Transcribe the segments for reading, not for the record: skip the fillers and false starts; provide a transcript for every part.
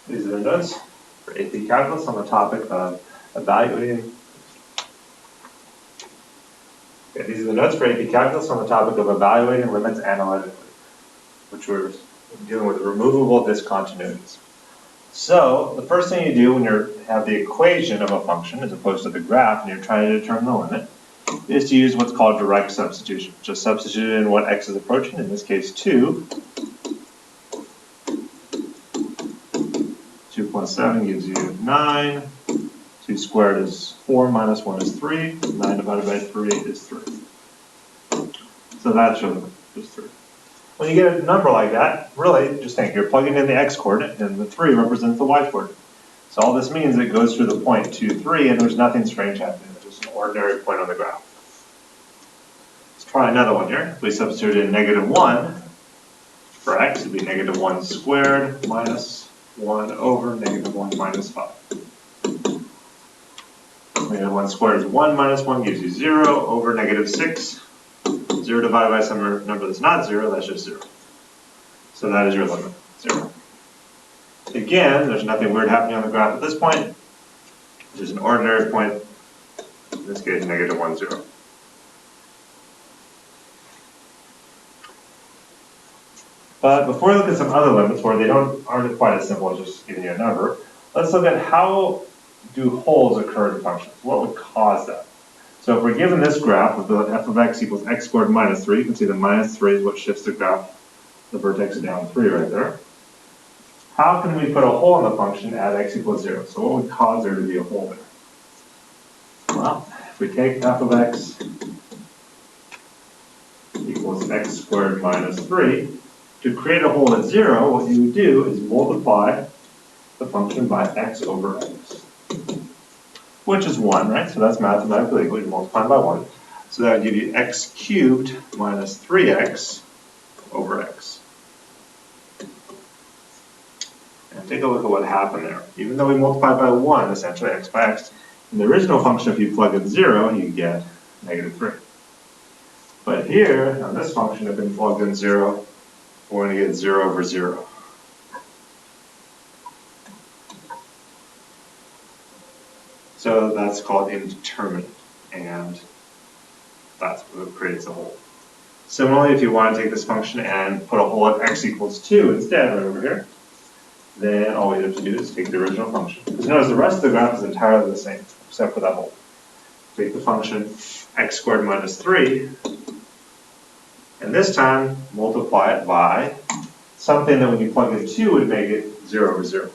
These are the notes for AP Calculus on the topic of evaluating. Okay, these are the notes for AP Calculus on the topic of evaluating limits analytically, which we're dealing with removable discontinuities. So the first thing you do when you have the equation of a function as opposed to the graph and you're trying to determine the limit is to use what's called direct substitution. Just substitute in what x is approaching, in this case 2. 2 plus 7 gives you 9. 2 squared is 4 minus 1 is 3. 9 divided by 3 is 3. So that's your limit, just 3. When you get a number like that, really just think you're plugging in the x coordinate and the 3 represents the y coordinate. So all this means it goes through the point 2, 3 and there's nothing strange happening. It's just an ordinary point on the graph. Let's try another one here. If we substitute in -1 for x, it would be -1 squared minus 1 over -1 minus 5. -1 squared is 1 minus 1 gives you 0 over -6. 0 divided by some number that's not 0, that's just 0. So that is your limit, 0. Again, there's nothing weird happening on the graph at this point. It's just an ordinary point, in this case -1, 0. But before we look at some other limits where they aren't quite as simple as just giving you a number, let's look at how do holes occur in functions. What would cause that? So if we're given this graph with the f of x equals x squared minus 3, you can see the minus 3 is what shifts the graph, the vertex down 3 right there. How can we put a hole in the function at x equals 0? So what would cause there to be a hole there? Well, if we take f of x equals x squared minus 3, to create a hole at 0, what you would do is multiply the function by x over x, which is 1, right? So that's mathematically equal. You multiply by 1. So that would give you x cubed minus 3x over x. And take a look at what happened there. Even though we multiplied by 1, essentially x by x, in the original function, if you plug in 0, you get -3. But here, on this function, if we plug in 0, we're going to get 0 over 0. So that's called indeterminate, and that's what creates a hole. Similarly, if you want to take this function and put a hole at x equals 2 instead, right over here, then all we have to do is take the original function. Because notice the rest of the graph is entirely the same, except for that hole. Take the function x squared minus 3, and this time multiply it by something that when you plug in 2 would make it 0 over 0.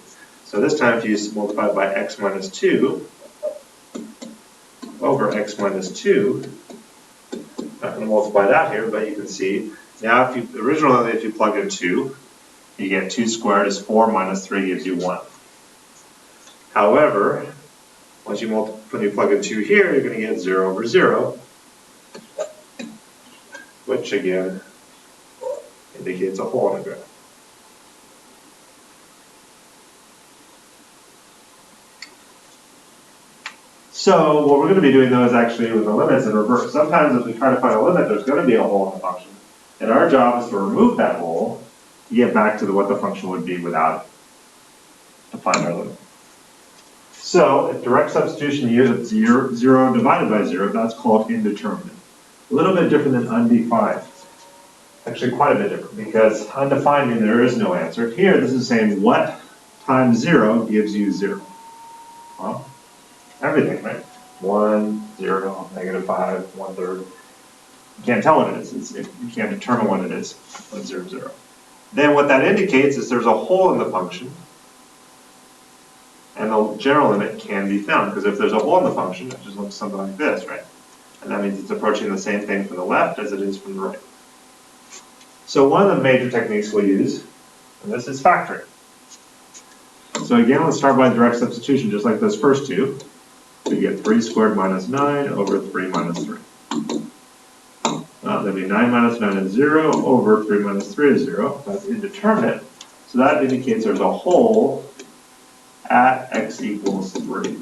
So this time if you multiply it by x minus 2, over x minus 2. Not going to multiply that here, but you can see now originally if you plug in 2, you get 2 squared is 4 minus 3 gives you 1. However, when you plug in 2 here, you're going to get 0 over 0, which again indicates a hole in the graph. So what we're going to be doing though is actually with the limits in reverse. Sometimes if we try to find a limit, there's going to be a hole in the function. And our job is to remove that hole to get back to what the function would be without it, to find our limit. So if direct substitution uses 0 divided by 0, that's called indeterminate. A little bit different than undefined. Actually quite a bit different, because undefined means there is no answer. Here this is saying what times 0 gives you 0. Well, everything, right? 1, 0, -5, 1/3. You can't tell what it is. You can't determine what it is. 1, 0, 0. Then what that indicates is there's a hole in the function, and the general limit can be found. Because if there's a hole in the function, it just looks something like this, right? And that means it's approaching the same thing from the left as it is from the right. So one of the major techniques we'll use, and this is factoring. So again, let's start by direct substitution, just like those first two. We get 3 squared minus 9 over 3 minus 3. That'd be 9 minus 9 is 0 over 3 minus 3 is 0. That's indeterminate. So that indicates there's a hole at x equals 3.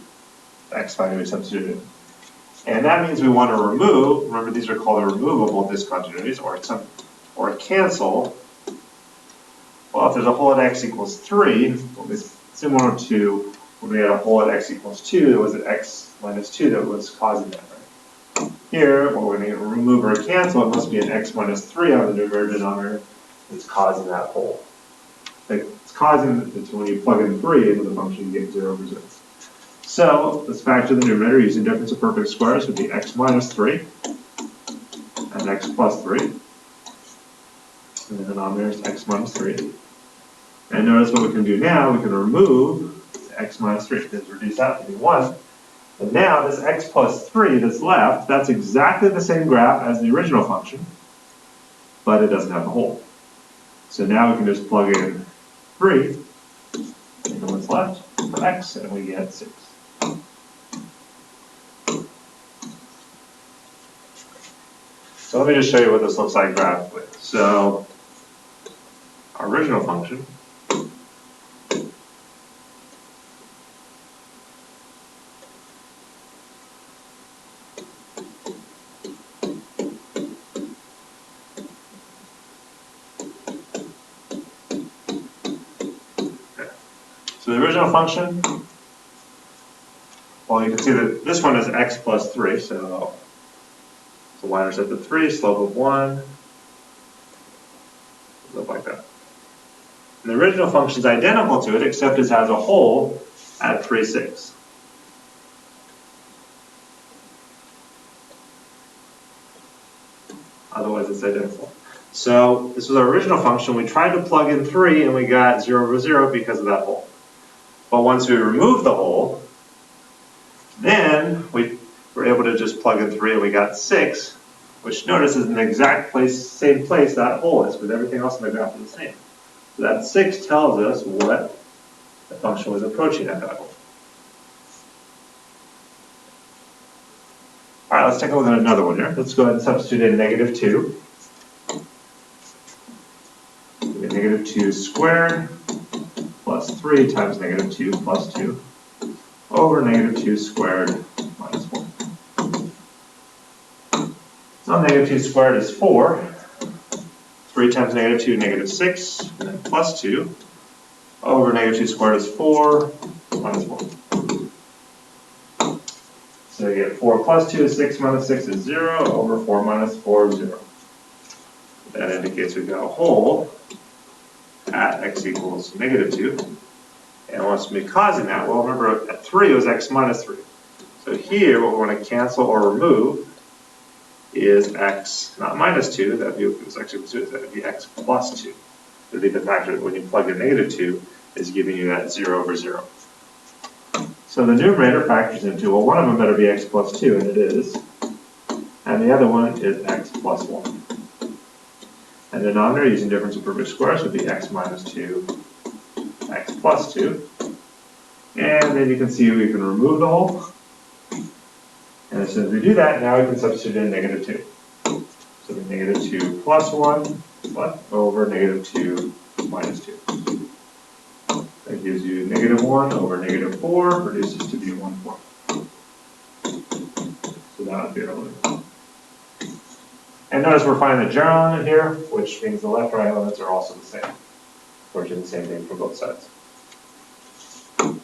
X value we substituted. And that means we want to remove, remember these are called the removable discontinuities, or cancel. Well, if there's a hole at x equals 3, we'll similar to when we had a hole at x equals 2, it was at x minus 2 that was causing that, right? Here, when we're going to remove or cancel, it must be an x minus 3 out of the numerator denominator that's causing that hole. It's causing, when you plug in 3 into the function, you get 0 over 0. So let's factor the numerator using difference of perfect squares would be x minus 3 and x plus 3. And the denominator is x minus 3. And notice what we can do now, we can remove x minus 3, because reduce that to be 1. And now this x plus 3 that's left, that's exactly the same graph as the original function, but it doesn't have a hole. So now we can just plug in 3 into what's left for x, and we get 6. So let me just show you what this looks like graphically. So our original function well, you can see that this one is x plus 3, so y-intercept of 3, slope of 1, look like that. And the original function is identical to it, except it has a hole at 3, 6. Otherwise, it's identical. So this was our original function. We tried to plug in 3, and we got 0 over 0 because of that hole. But once we remove the hole, then we were able to just plug in 3 and we got 6, which notice is in the exact same place that hole is, because everything else in the graph is the same. So that 6 tells us what the function was approaching at that hole. All right, let's take a look at another one here. Let's go ahead and substitute in negative 2. We get negative 2 squared plus 3 times negative 2 plus 2 over negative 2 squared minus 1. So negative 2 squared is 4. 3 times negative 2, negative 6, and then plus 2 over negative 2 squared is 4 minus 1. So you get 4 plus 2 is 6 minus 6 is 0 over 4 minus 4 is 0. That indicates we've got a hole at x equals negative 2. And what's going to be causing that? Well, remember at 3 it was x minus 3. So here what we want to cancel or remove is x, not minus 2, that would be, if it was x equals 2, that would be x plus 2. That would be the factor that when you plug in negative 2 is giving you that 0 over 0. So the numerator factors into, well, one of them better be x plus 2, and it is. And the other one is x plus 1. And the denominator using difference of perfect squares would be x minus 2, x plus 2. And then you can see we can remove the hole. And as soon as we do that, now we can substitute in negative 2. So the negative 2 plus 1 over negative 2 minus 2. That gives you negative 1 over negative 4, reduces to be 1/4. So that would be our limit. And notice we're finding the general limit here, which means the left and right limits are also the same. We're doing the same thing for both sides. All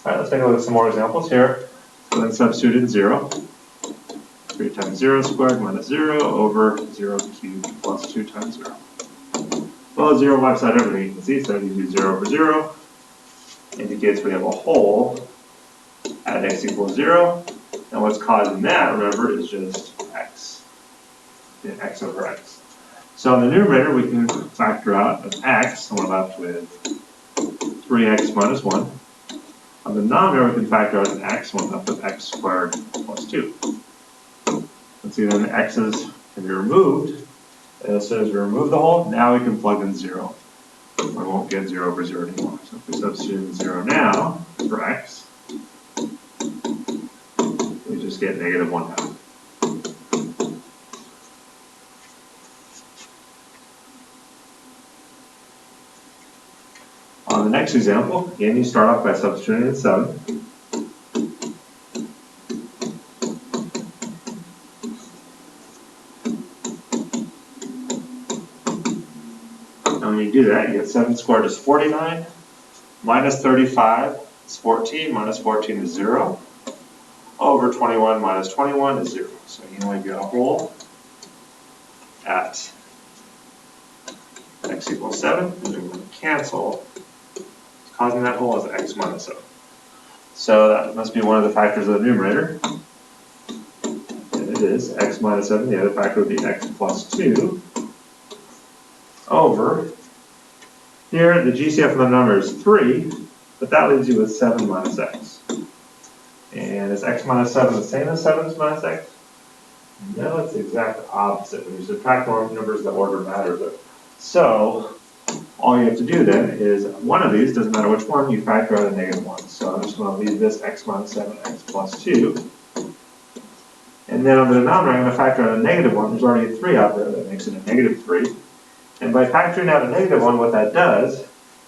right, let's take a look at some more examples here. So then substitute in 0. 3 times 0 squared minus 0 over 0 cubed plus 2 times 0. Well, 0 wipes out everything you can see, so you do 0 over 0. Indicates we have a hole at x equals 0. And what's causing that, remember, is just x. X over x. So in the numerator, we can factor out of x, and we're left with 3x minus 1. On the denominator, we can factor out an x, and we're left with x squared plus 2. Let's see, then the x's can be removed. And as soon as we remove the hole, now we can plug in 0. We won't get 0 over 0 anymore. So if we substitute in 0 now for x, we just get negative 1/2. On the next example, again, you start off by substituting in 7. And when you do that, you get 7 squared is 49, Minus 35 is 14, minus 14 is 0. Over 21 minus 21 is 0. So you only get a whole at x equals 7, and we're going to cancel. Causing that hole is x minus 7. So that must be one of the factors of the numerator. And it is x minus 7. The other factor would be x plus 2 over. Here, the GCF of the number is 3, but that leaves you with 7 minus x. And is x minus 7 the same as 7 minus x? No, it's the exact opposite. When you subtract numbers, the order matters. So, all you have to do then is one of these, doesn't matter which one, you factor out a negative 1. So I'm just going to leave this x minus 7, x plus 2. And then on the denominator, I'm going to factor out a negative 1. There's already a 3 out there that makes it a negative 3. And by factoring out a negative 1, what that does,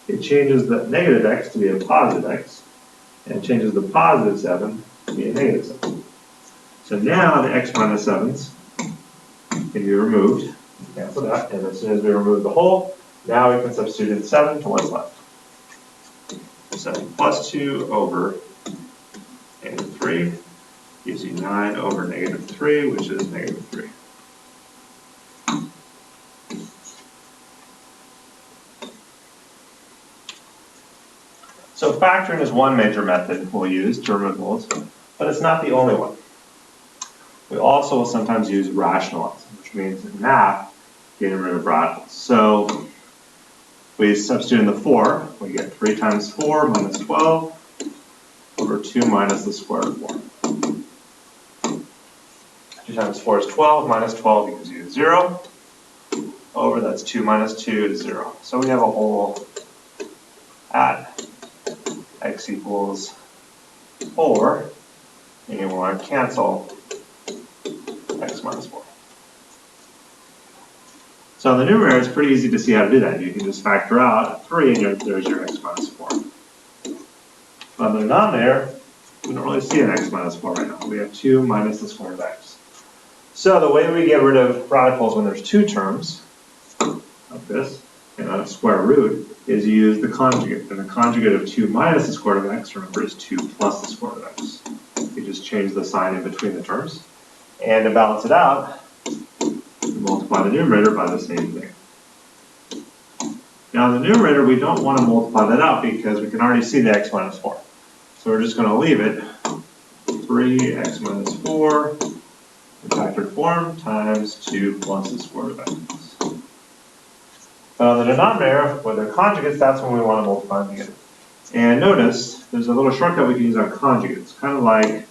it changes the negative x to be a positive x, and it changes the positive 7 to be a negative 7. So now the x minus 7s can be removed. Cancel that, and as soon as we remove the whole, now we can substitute in 7 to what's left. 7 plus 2 over negative 3 gives you 9 over negative 3, which is negative 3. So factoring is one major method we'll use to remove holes, but it's not the only one. We also will sometimes use rationalizing, which means in math, getting rid of radicals. So we substitute in the 4, we get 3 times 4 minus 12 over 2 minus the square root of 4. 2 times 4 is 12, minus 12 gives you 0. Over, that's 2 minus 2 is 0. So we have a whole at x equals 4, and you want to cancel x minus 4. So in the numerator, it's pretty easy to see how to do that. You can just factor out 3, and there's your x minus 4. But on the denominator, we don't really see an x minus 4 right now. We have 2 minus the square of x. So the way we get rid of radicals when there's two terms, like this, and a square root, is you use the conjugate. And the conjugate of 2 minus the square root of x, remember, is 2 plus the square root of x. You just change the sign in between the terms. And to balance it out, you multiply the numerator by the same thing. Now in the numerator, we don't want to multiply that out because we can already see the x minus 4. So we're just going to leave it 3x minus 4 in factored form times 2 plus the square root of x. But on the denominator, with the conjugates, that's when we want to multiply them together. And notice, there's a little shortcut we can use on conjugates. Kind of like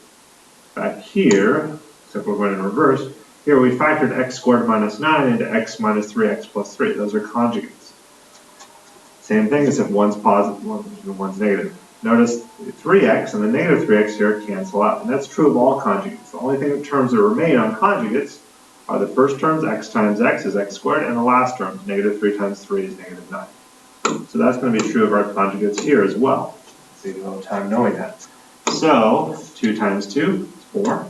back here, except we're going in reverse. Here we factored x squared minus 9 into x minus 3x plus 3. Those are conjugates. Same thing, except one's positive and one's negative. Notice 3x and the negative 3x here cancel out. And that's true of all conjugates. The only terms that remain on conjugates are the first terms, x times x is x squared, and the last term, negative 3 times 3 is negative 9. So that's going to be true of our conjugates here as well. Save you a little time knowing that. So 2 times 2 is 4.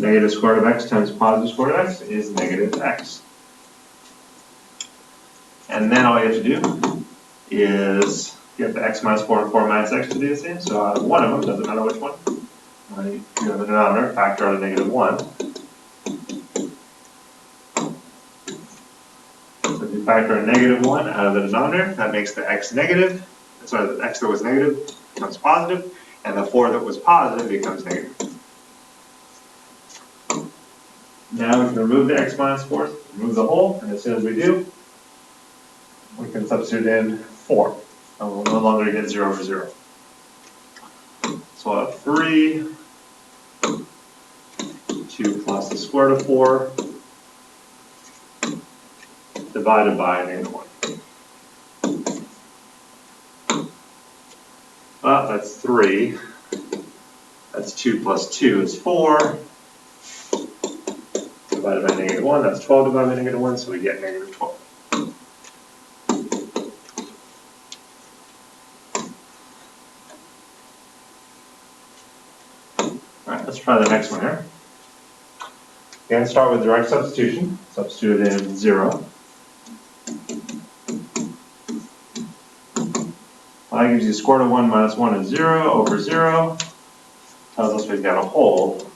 Negative square root of x times positive square root of x is negative x. And then all you have to do is get the x minus 4 and 4 minus x to be the same. So out of one of them, doesn't matter which one, you go to the denominator, factor out a negative 1. So if you factor a negative 1 out of the denominator, that makes the x negative. Sorry, the x that was negative becomes positive, and the 4 that was positive becomes negative. Now we can remove the x minus 4, remove the whole, and as soon as we do, we can substitute in 4. And we'll no longer get 0 over 0. So we'll have 3, 2 plus the square root of 4, divided by negative 1. Well, that's 3. That's 2 plus 2 is 4. Divided by negative 1, that's 12 divided by negative 1, so we get negative 12. Alright, let's try the next one here. Again, start with direct substitution. Substitute in 0. Well, that gives you square root of 1 minus 1 is 0 over 0. Tells us we've got a hole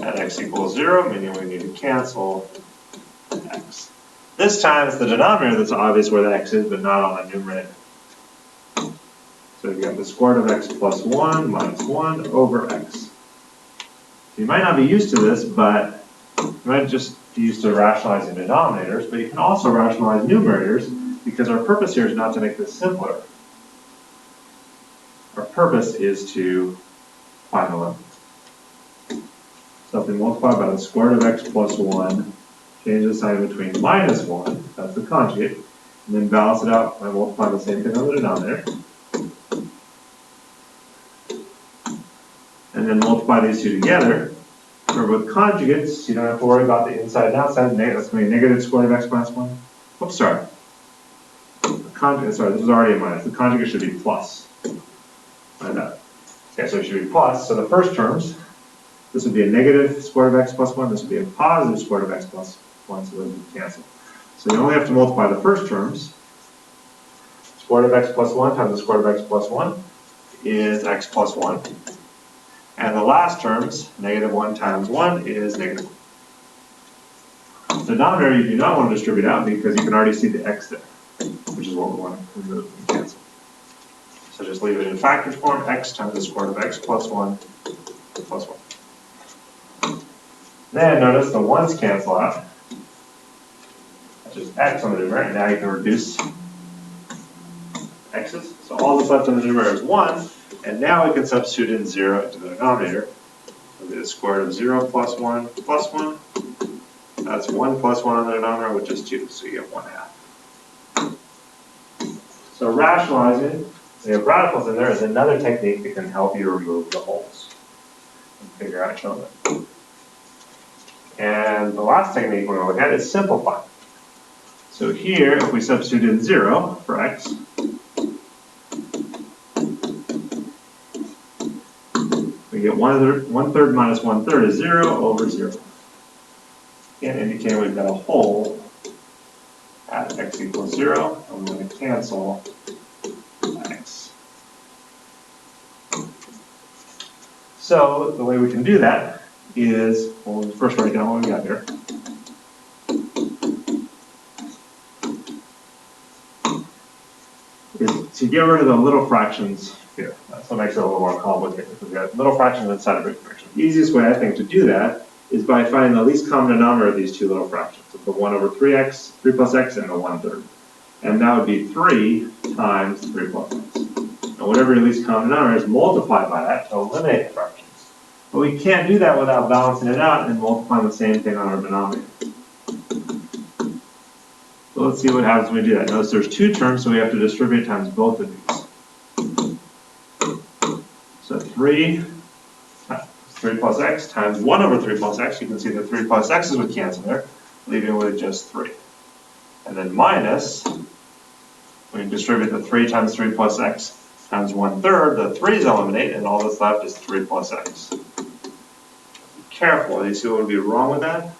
at x equals 0, meaning we need to cancel x. This time it's the denominator that's obvious where the x is, but not on the numerator. So we've got the square root of x plus 1 minus 1 over x. You might not be used to this, but you might just be used to rationalizing denominators, but you can also rationalize numerators because our purpose here is not to make this simpler. Our purpose is to find the limit. So if we multiply by the square root of x plus 1, change the sign between minus 1, that's the conjugate, and then balance it out by multiplying the same thing on the denominator. And then multiply these two together. Remember with conjugates, you don't have to worry about the inside and outside. That's going to be negative square root of x minus 1. Oops, sorry. Sorry, this was already a minus. The conjugate should be plus. Like that. Okay, so it should be plus. So the first terms, this would be a negative square root of x plus 1. This would be a positive square root of x plus 1, so those would cancel. So you only have to multiply the first terms. Square root of x plus 1 times the square root of x plus 1 is x plus 1. And the last terms, negative 1 times 1 is negative 1. The denominator you do not want to distribute out because you can already see the x there, which is what we want to remove and cancel. So just leave it in factored form, x times the square root of x plus 1 plus 1. Then notice the 1's cancel out. That's just x on the numerator. Now you can reduce x's. So all that's left on the numerator is 1. And now we can substitute in 0 into the denominator. We'll get the square root of 0 plus 1 plus 1. That's 1 plus 1 on the denominator, which is 2. So you get 1/2. So rationalizing, we have radicals in there, is another technique that can help you remove the holes and figure out your limit. And the last technique we're going to look at is simplify. So here, if we substitute in 0 for x, we get 1/3 minus 1/3 is 0 over 0. Again, indicating we've got a hole at x equals 0, and we're going to cancel x. So the way we can do that is, well, we'll first write down what we got here. Is to get rid of the little fractions here. That's what makes it a little more complicated. We've got little fractions inside of big fractions. The easiest way, I think, to do that is by finding the least common denominator of these two little fractions. So the 1 over 3x, 3 plus x, and the 1/3. And that would be 3 times 3 plus x. And whatever your least common denominator is, multiplied by that to eliminate the fractions. But we can't do that without balancing it out and multiplying the same thing on our denominator. So let's see what happens when we do that. Notice there's two terms, so we have to distribute times both of these. So 3 plus x times 1 over 3 plus x. You can see the 3 plus x's would cancel there, leaving with just 3. And then minus, we distribute the 3 times 3 plus x times 1/3. The 3's eliminate, and all that's left is 3 plus x. Be careful. You see what would be wrong with that?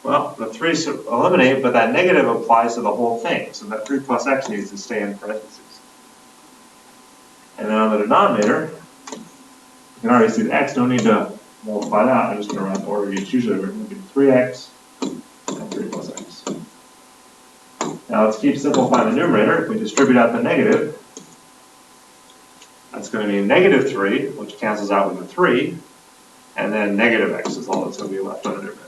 Well, the 3's eliminate, but that negative applies to the whole thing. So that 3 plus x needs to stay in parentheses. And then on the denominator, you can already see the x, don't need to multiply it out. I'm just going to run the order it's usually written. It'll be 3x and 3 plus x. Now let's keep simplifying the numerator. If we distribute out the negative, that's going to be negative 3, which cancels out with the 3, and then negative x is all that's going to be left on the numerator.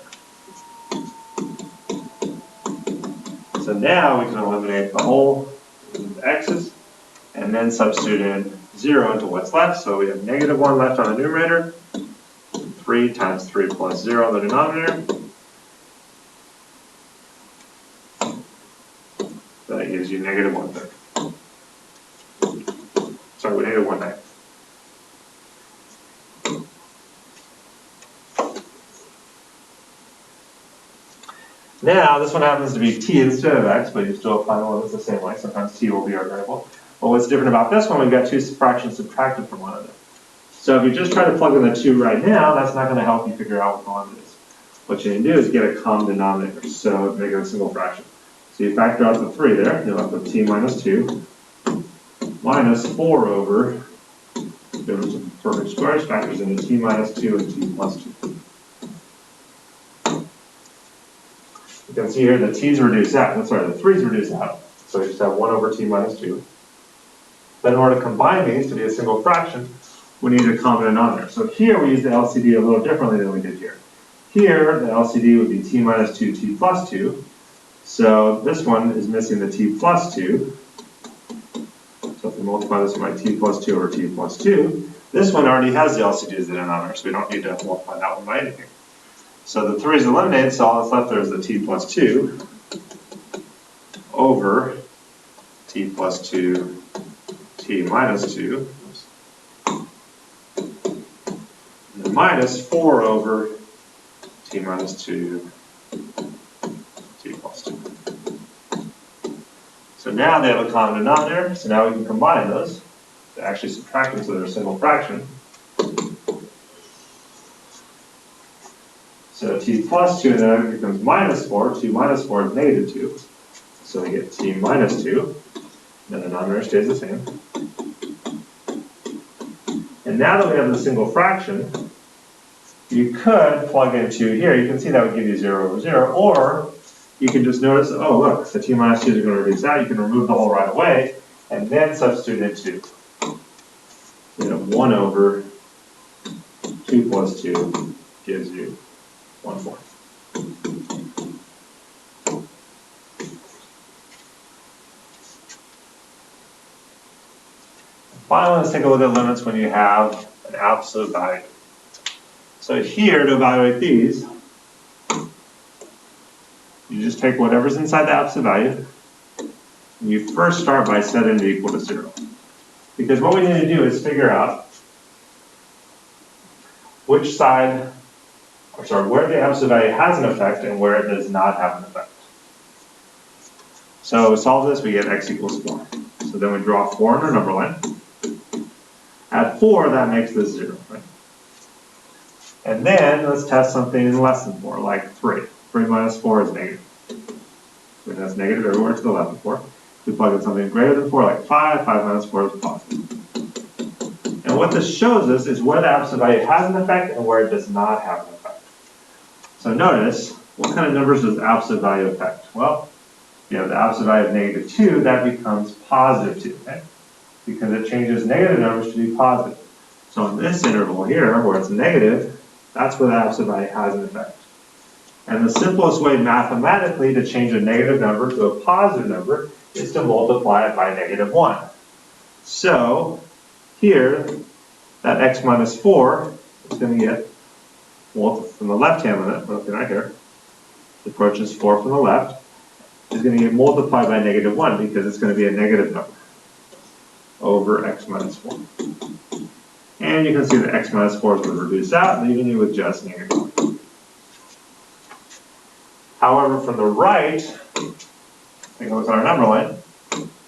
So now we can eliminate the whole x's, and then substitute in 0 into what's left. So we have negative 1 left on the numerator, 3 times 3 plus 0 on the denominator. So that gives you negative 1/3. Sorry, negative 1/9. Now, this one happens to be t instead of x, but you still apply the limits the same way. Sometimes t will be our variable. But what's different about this one, we've got two fractions subtracted from one another. So if you just try to plug in the 2 right now, that's not going to help you figure out what the limit is. What you can do is get a common denominator, so make it a single fraction. So you factor out the 3 there, you're left with t minus 2. minus 4 over, difference of perfect squares factors into t minus 2 and t plus 2. You can see here the t's reduce out, the 3's reduce out. So we just have 1 over t minus 2. Then in order to combine these to be a single fraction, we need a common denominator. So here we use the LCD a little differently than we did here. Here, the LCD would be t minus 2, t plus 2. So this one is missing the t plus 2. So if we multiply this by t plus 2 over t plus 2, this one already has the LCD as the denominator, so we don't need to multiply that one by anything. So the 3 is eliminated, so all that's left there is the t plus 2 over t plus 2, t minus 2, and then minus 4 over t minus 2, t plus 2. So now they have a common denominator, so now we can combine those to actually subtract them so they're a single fraction. So t plus 2 then becomes minus 4, 2 minus 4 is negative 2. So we get t minus 2, and the denominator stays the same. And now that we have the single fraction, you could plug in 2 here. You can see that would give you 0 over 0, or you can just notice, oh look, the t minus 2 is going to reduce out. You can remove the whole right away, and then substitute in 2. You know, 1 over 2 plus 2 gives you 1/4. Finally, let's take a look at limits when you have an absolute value. So here, to evaluate these, you just take whatever's inside the absolute value, and you first start by setting it equal to 0. Because what we need to do is figure out which side, or sorry, where the absolute value has an effect and where it does not have an effect. So to solve this, we get x equals 4. So then we draw 4 on our number line. At 4, that makes this 0, right? And then let's test something less than 4, like 3. 3 minus 4 is negative. So that's negative everywhere to the left of 4. We plug in something greater than 4, like 5. 5 minus 4 is positive. And what this shows us is where the absolute value has an effect and where it does not have an effect. So notice, what kind of numbers does absolute value affect? Well, you have the absolute value of negative 2, that becomes positive 2, okay? Because it changes negative numbers to be positive. So in this interval here, where it's negative, that's where the absolute value has an effect. And the simplest way mathematically to change a negative number to a positive number is to multiply it by negative 1. So here, that x minus 4 is going to get, well, from the left-hand limit, looking right here, the approach is 4 from the left, is going to get multiplied by negative 1 because it's going to be a negative number over x minus 4. And you can see that x minus 4 is going to reduce out, leaving you with just negative 1. However, from the right, take a look at our number line,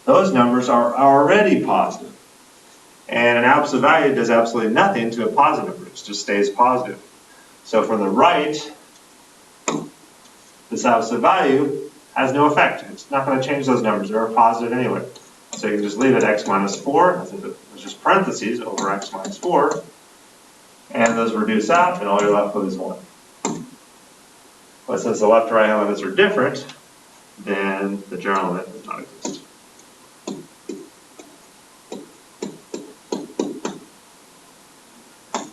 those numbers are already positive. And an absolute value does absolutely nothing to a positive number, it just stays positive. So from the right, this absolute value has no effect. It's not going to change those numbers, they're positive anyway. So you can just leave it x minus 4, there's just parentheses over x minus 4, and those reduce out, and all you're left with is 1. But since the left and right hand limits are different, then the general limit does not exist.